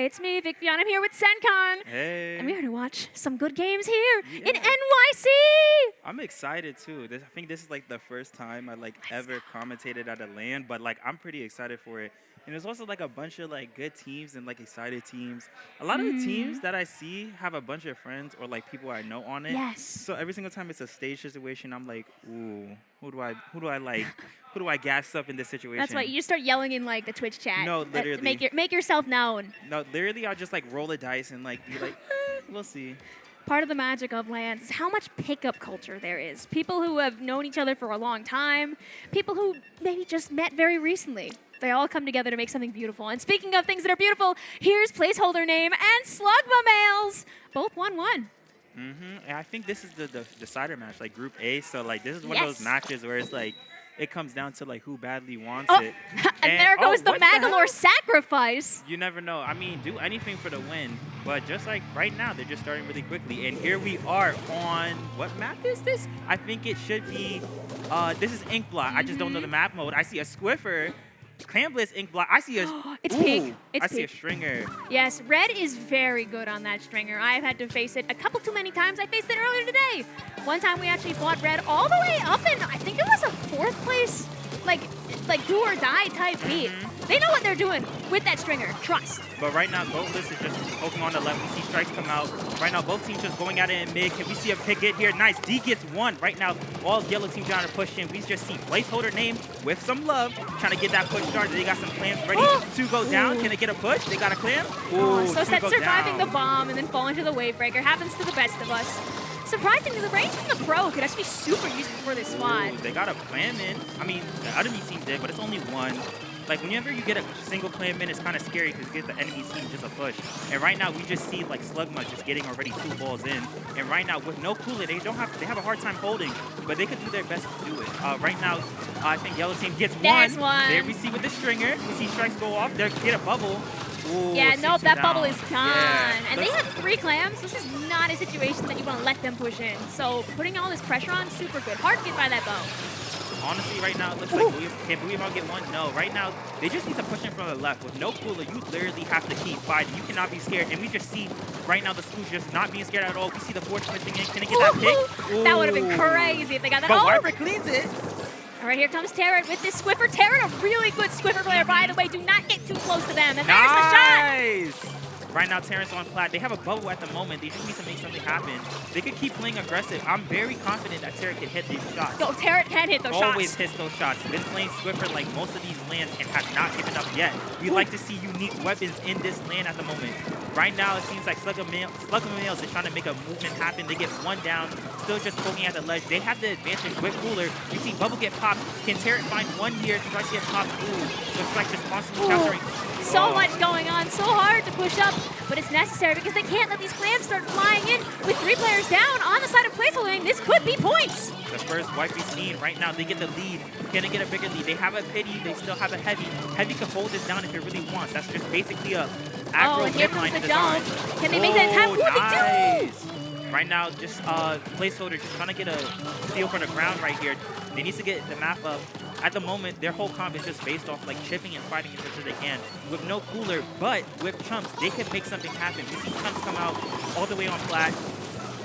it's me, Vicvian. I'm here with Sencon. Hey. And we're here to watch some good games here in Yeah. NYC. I'm excited too. I think this is like the first time I ever commentated at a LAN, but I'm pretty excited for it. And there's also like a bunch of like good teams and like excited teams. A lot of the teams that I see have a bunch of friends or like people I know on it. Yes. So every single time it's a stage situation, I'm like, ooh, who do I like? Who do I gas up in this situation? That's why you just start yelling in like the Twitch chat. No, literally. Make yourself known. No, literally, I'll just like roll the dice and like be like, we'll see. Part of the magic of LANs is how much pickup culture there is. People who have known each other for a long time, people who maybe just met very recently. They all come together to make something beautiful. And speaking of things that are beautiful, here's Placeholder Name and Slugma Males. Both 1-1. And I think this is the decider match, like Group A. So like this is one of those matches where it's like it comes down to like who badly wants it. And there goes the Magalore sacrifice. You never know. I mean, do anything for the win. But just like right now, they're just starting really quickly. And here we are on, what map is this? I think it should be, this is Ink Block. I just don't know the map mode. I see a Squiffer. Clambless Ink Block. I see a. It's pink. I see a Stringer. Yes, Red is very good on that Stringer. I've had to face it a couple too many times. I faced it earlier today. One time we actually fought Red all the way up in, I think it was a 4th place, like do or die type beat. They know what they're doing with that Stringer. Trust. But right now, Goatless is just poking on the left. We see strikes come out. Right now, both teams just going at it in mid. Can we see a pick it here? Nice. D gets one. Right now, all yellow teams trying to push in. We just see Placeholder Name with some love, trying to get that push started. They got some clams ready to go down. Can they get a push? They got a clam. So set surviving the bomb and then falling to the wave breaker. Happens to the best of us. Surprisingly, the range from the pro could actually be super useful for this squad. They got a clam in. I mean, the enemy team did, but it's only one. Like, whenever you get a single clam in, it's kind of scary because you get the enemy team just a push. And right now, we just see, like, Slugma just getting already 2 balls in. And right now, with no cooler, they have a hard time holding, but they could do their best to do it. Right now, I think yellow team gets one. There we see with the Stringer. We see strikes go off. They get a bubble. Ooh, yeah, nope, that bubble is gone. Yeah. And they have 3 clams. This is not a situation that you want to let them push in. So putting all this pressure on, super good. Hard to get by that bow. Honestly, right now, it looks like can Booyah get one? No. Right now, they just need to push in from the left. With no cooler, you literally have to keep fighting. You cannot be scared. And we just see right now the Scooch just not being scared at all. We see the Forge pushing in. Can they get that pick? That would have been crazy if they got that. But Wiper cleans it. All right, here comes Terran with this Squiffer. Terran, a really good Squiffer player, by the way. Do not get too close to them. And there's the shot. Right now, Terrence on plat. They have a bubble at the moment. They just need to make something happen. They could keep playing aggressive. I'm very confident that Terran can hit these shots. Yo, Terran can hit those shots. Always hits those shots. Been playing Swiffer like most of these lands and has not given up yet. We like to see unique weapons in this land at the moment. Right now, it seems like Slugma Males is trying to make a movement happen. They get one down, still just poking at the ledge. They have the advantage with cooler. We see Bubble get popped. Can Terran find one here? Strike get popped. Ooh, looks like just constantly countering. So much going on, so hard to push up, but it's necessary because they can't let these clams start flying in. With 3 players down on the side of placeholding, this could be points. The first wipe we've seen. Right now, they get the lead. Can they get a bigger lead? They have a pity. They still have a heavy. Heavy can hold this down if it really wants. That's just basically a aggro and here comes the design. jump. Can they make that in time? Ooh, nice. They do! Right now, just placeholder just trying to get a feel for the ground right here. They need to get the map up. At the moment, their whole comp is just based off like chipping and fighting as much as they can. With no cooler, but with Chumps, they can make something happen. We see Chumps come out all the way on flat.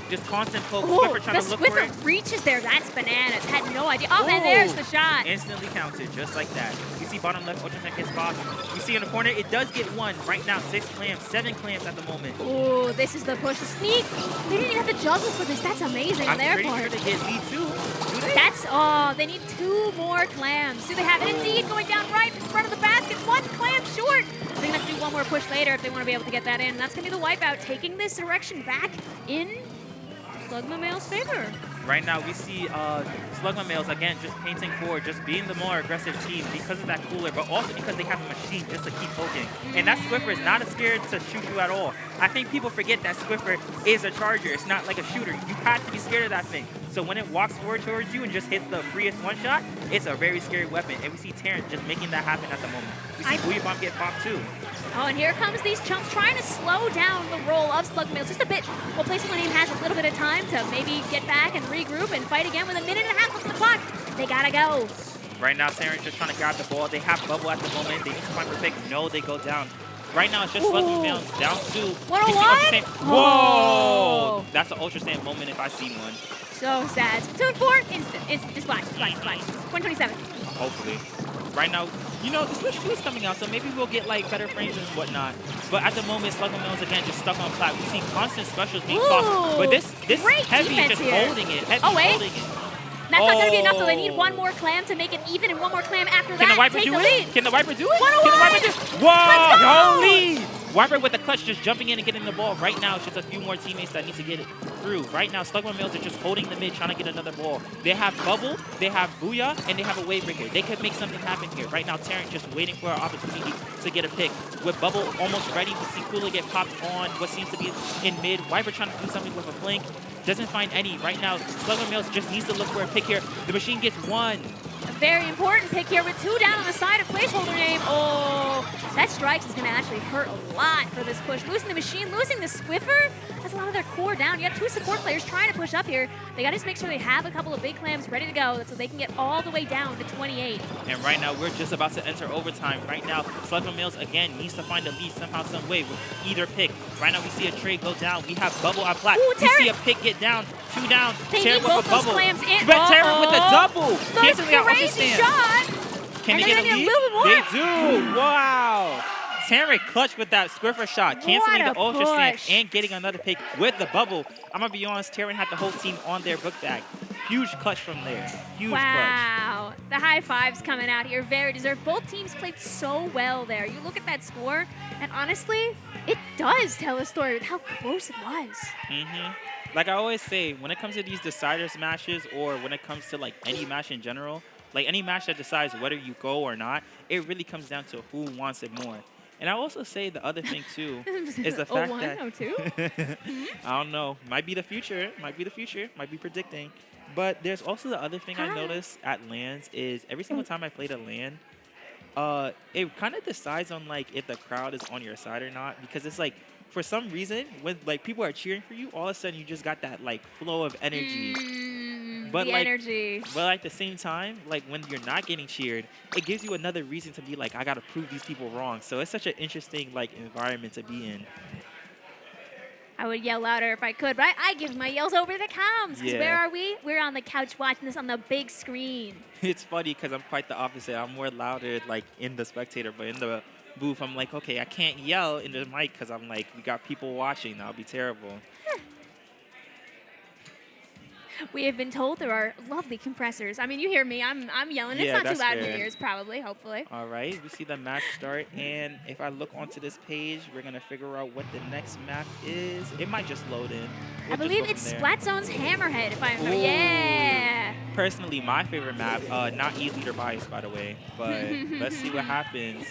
Just constant poke. Squiffer trying to look for it. The Squiffer reaches there. That's bananas. Had no idea. Oh, and there's the shot. Instantly counted, just like that. You see bottom left, Ultra Tech gets popped. You see in the corner, it does get one. Right now, 6 clams, 7 clams at the moment. Ooh, this is the push. The sneak. They didn't even have to juggle for this. That's amazing on their part. I'm pretty sure they get lead too. They need 2 more clams. Do they have it? Indeed, going down right in front of the basket. 1 clam short. They're going to have to do one more push later if they want to be able to get that in. That's going to be the wipeout, taking this direction back in Slugma Males' favor. Right now, we see Slugma Males, again, just painting forward, just being the more aggressive team because of that cooler, but also because they have a machine just to keep poking. And that Swiffer is not scared to shoot you at all. I think people forget that Swiffer is a charger. It's not like a shooter. You have to be scared of that thing. So when it walks forward towards you and just hits the freest one shot, it's a very scary weapon. And we see Terran just making that happen at the moment. We see Booyah Bomb get popped too. Oh, and here comes these Chumps trying to slow down the roll of Slugma Males just a bit. Well, Placeholder Name has a little bit of time to maybe get back and regroup and fight again with 1.5 minutes left on the clock. They gotta go. Right now, Terran's just trying to grab the ball. They have bubble at the moment. They need to find the pick. No, they go down. Right now, it's just Slugma Males down 2. 101? Whoa! That's an Ultra Saiyan moment if I see one. So sad. 2 and 4, instant. Just flash. 127. Hopefully. Right now, you know, the Switch 2 is coming out, so maybe we'll get like better frames and whatnot. But at the moment, Slugma Males again just stuck on plat. We see constant specials being tossed. But this Heavy is just holding it. Heavy holding it. That's not going to be enough, though. They need one more clam to make it even, and one more clam after that. Can the Wiper take do the it? lead. Can the Wiper do it? 101. Can the Wiper do it? Whoa! Holy! Wiper with the clutch, just jumping in and getting the ball. Right now, it's just a few more teammates that need to get it through. Right now, Slugma Males are just holding the mid, trying to get another ball. They have Bubble, they have Booyah, and they have a Wave Breaker. They could make something happen here. Right now, Terran just waiting for an opportunity to get a pick. With Bubble almost ready, we see Cooler get popped on what seems to be in mid. Wiper trying to do something with a flank. Doesn't find any. Right now, Slugma Males just needs to look for a pick here. The machine gets 1. A very important pick here with 2 down on the side of placeholder name. Oh, that strikes is going to actually hurt a lot for this push. Losing the machine, losing the Swiffer. That's a lot of their core down. You got 2 support players trying to push up here. They got to just make sure they have a couple of big clams ready to go so they can get all the way down to 28. And right now, we're just about to enter overtime. Right now, Slugma Males again needs to find a lead somehow, some way with either pick. Right now, we see a trade go down. We have Bubble on plat. We see a pick get down, 2 down. They Terran need with both a those bubble. clams in. But Terran with a double. Those crazy shot. Can they get a lead? They do. Wow. Terran clutch with that Squiffer shot, canceling the Ultra Stamp and getting another pick with the bubble. I'm going to be honest, Terran had the whole team on their book bag. Huge clutch from there. Huge clutch. Wow. The high fives coming out here. Very deserved. Both teams played so well there. You look at that score, and honestly, it does tell a story with how close it was. Like I always say, when it comes to these deciders matches or when it comes to like any match in general, like any match that decides whether you go or not, it really comes down to who wants it more. And I also say the other thing too is the fact that I don't know, might be the future, might be predicting. But there's also the other thing I noticed at LANs is every single time I played a LAN, it kind of decides on like if the crowd is on your side or not, because it's like for some reason when like people are cheering for you, all of a sudden you just got that like flow of energy. But the like, energy. But at the same time, like when you're not getting cheered, it gives you another reason to be like, I gotta prove these people wrong. So it's such an interesting like environment to be in. I would yell louder if I could, right? I give my yells over the comms. Because where are we? We're on the couch watching this on the big screen. It's funny because I'm quite the opposite. I'm more louder like in the spectator, but in the booth, I'm like, okay, I can't yell in the mic because I'm like, we got people watching. That'll be terrible. We have been told there are lovely compressors. I mean, you hear me. I'm yelling. It's not too loud in your ears, probably, hopefully. All right. We see the match start. And if I look onto this page, we're going to figure out what the next map is. It might just load in. I believe it's Splatzone's Hammerhead, if I remember. Yeah. Personally, my favorite map, not E-Leader biased, by the way. But let's see what happens.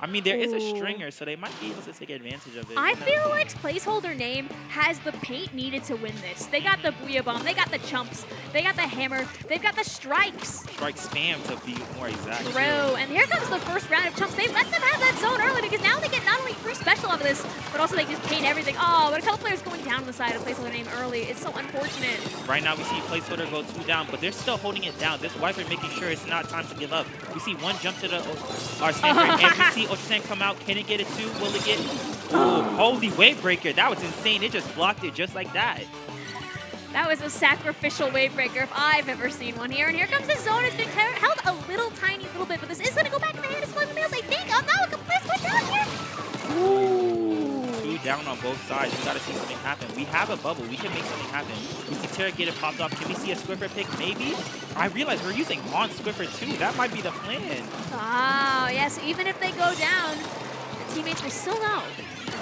I mean, there is a stringer, so they might be able to take advantage of it. I feel like placeholder name has the paint needed to win this. They got the Booyah Bomb, they got the chumps, they got the hammer, they've got the strikes. Strike spam to be more exact. True, and here comes the first round of chumps. They let them have that zone early because now they get not only free special off of this, but also they just paint everything. Oh, but a couple players going down on the side of placeholder name early. It's so unfortunate. Right now we see placeholder go 2 down, but they're still holding it down. This Wiper making sure it's not time to give up. We see one jump to the our sniper, and we see Ultra Saiyan come out. Can it get it too? Will it get? Oh, holy Wave Breaker. That was insane. It just blocked it just like that. That was a sacrificial Wave Breaker if I've ever seen one here. And here comes the zone. It's been held a little tiny little bit, but this is going to go back in the hand of Slugma Males, I think. Oh, no, a complete push down here. Ooh. 2 down on both sides. We got to see something happen. We have a bubble. We can make something happen. We see Terra get it popped off. Can we see a Squiffer pick? Maybe? I realize we're using on Squiffer too. That might be the plan. Oh, yes. Even if they go down, the teammates will still know.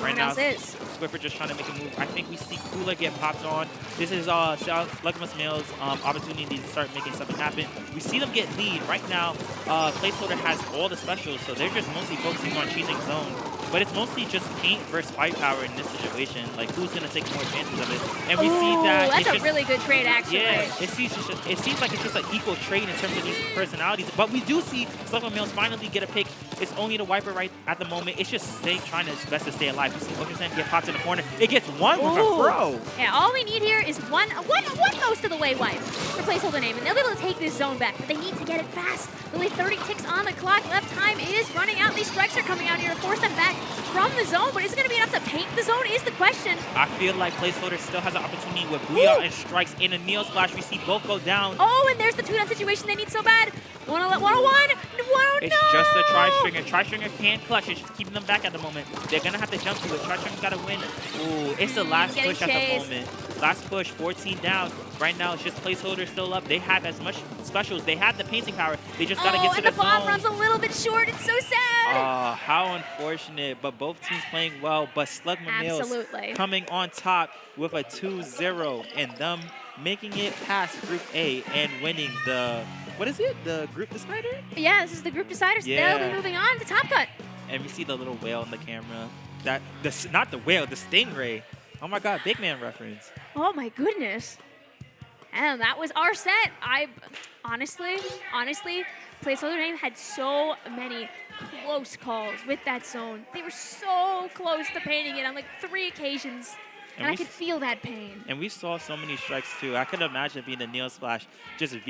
Right now, Squiffer just trying to make a move. I think we see Cooler get popped on. This is Slugma Males' opportunity to start making something happen. We see them get lead. Right now, placeholder has all the specials, so they're just mostly focusing on chasing zone. But it's mostly just paint versus firepower in this situation. Like, who's going to take more chances of it? And we see that that's a really good trade, actually. Yeah, it seems like it's just an equal trade in terms of these personalities. But we do see Slugma Males finally get a pick It's only the Wiper right at the moment. It's just trying its best to stay alive. You see Ultra Saiyan get popped in the corner. It gets one with a throw. Yeah, all we need here is one most of the way wipe for placeholder name, and they'll be able to take this zone back, but they need to get it fast. Only 30 ticks on the clock. Left time is running out. These strikes are coming out here to force them back from the zone, but is it going to be enough to paint the zone is the question. I feel like placeholder still has an opportunity with Booyah and strikes in a Neo Splash. We see both go down. Oh, and there's the 2-down situation they need so bad. 101. It's just a Tri-Stringer. Tri-Stringer can't clutch. It's just keeping them back at the moment. They're going to have to jump to it. Tri-Stringer's got to win. Ooh, it's the last push at the moment. Last push, 14 down. Right now, it's just placeholder still up. They have as much specials. They have the painting power. They just got to get to the zone. And the bomb runs a little bit short. It's so sad. How unfortunate. But both teams playing well. But Slugma Males coming on top with a 2-0 and them making it past Group A and winning the, what is it? The Group Decider? Yeah, this is the Group Decider. Yeah. They'll be moving on to Top Cut. And we see the little whale in the camera. Not the whale, the stingray. Oh my God, big man reference. Oh my goodness. And that was our set. Honestly, placeholder name had so many close calls with that zone. They were so close to painting it on like 3 occasions. And I could feel that pain. And we saw so many strikes too. I could imagine being a Neo Splash just